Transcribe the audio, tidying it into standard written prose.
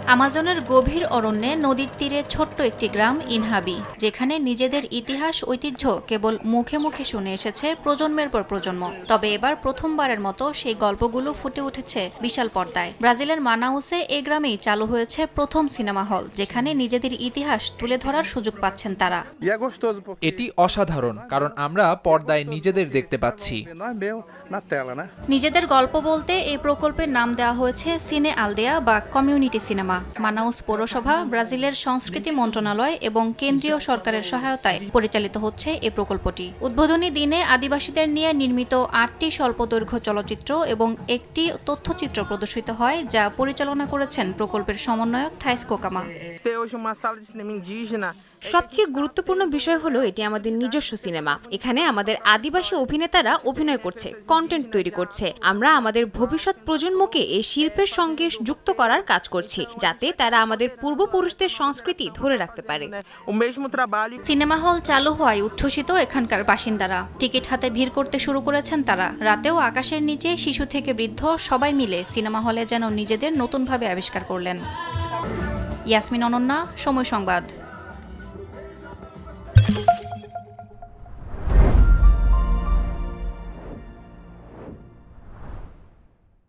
আমাজনের গভীর অরণ্যে নদীর তীরে ছোট্ট একটি গ্রাম ইনহাবি, যেখানে নিজেদের ইতিহাস ঐতিহ্য কেবল মুখে মুখে শুনে এসেছে প্রজন্মের পর প্রজন্ম। তবে এবার প্রথমবারের মতো সেই গল্পগুলো ফুটে উঠেছে বিশাল পর্দায়। ব্রাজিলের মানাউসে এ গ্রামেই চালু হয়েছে প্রথম সিনেমা হল, যেখানে নিজেদের ইতিহাস তুলে ধরার সুযোগ পাচ্ছেন তারা। এটি অসাধারণ, কারণ আমরা পর্দায় নিজেদের দেখতে পাচ্ছি। নিজেদের গল্প বলতে এই প্রকল্পের নাম দেওয়া হয়েছে সিনে আলদেয়া বা কমিউনিটি সিনেমা। মানাউস পৌরসভা, ব্রাজিলের সংস্কৃতি মন্ত্রণালয় এবং কেন্দ্রীয় সরকারের সহায়তায় পরিচালিত হচ্ছে এই প্রকল্পটি। উদ্বোধনী দিনে আদিবাসীদের নিয়ে নির্মিত 8টি স্বল্পদৈর্ঘ্য চলচ্চিত্র এবং একটি তথ্যচিত্র প্রদর্শিত হয়, যা পরিচালনা করেছেন প্রকল্পের সমন্বয়ক থাইস কোকামা। সবচেয়ে গুরুত্বপূর্ণ বিষয় হলো এটি আমাদের নিজস্ব সিনেমা। এখানে আমাদের আদিবাসী অভিনেতারা অভিনয় করছে, কন্টেন্ট তৈরি করছে। আমরা আমাদের ভবিষ্যৎ প্রজন্মকে এই শিল্পের সঙ্গে যুক্ত করার কাজ করছি, যাতে তারা আমাদের পূর্বপুরুষদের সংস্কৃতি ধরে রাখতে পারে। সিনেমা হল চালু হওয়ায় উচ্ছ্বসিত এখানকার বাসিন্দারা। টিকিট হাতে ভিড় করতে শুরু করেছেন তারা। রাতেও আকাশের নিচে শিশু থেকে বৃদ্ধ সবাই মিলে সিনেমা হলে যেন নিজেদের নতুনভাবে আবিষ্কার করলেন। ইয়াসমিন অনন্যা, সময় সংবাদ।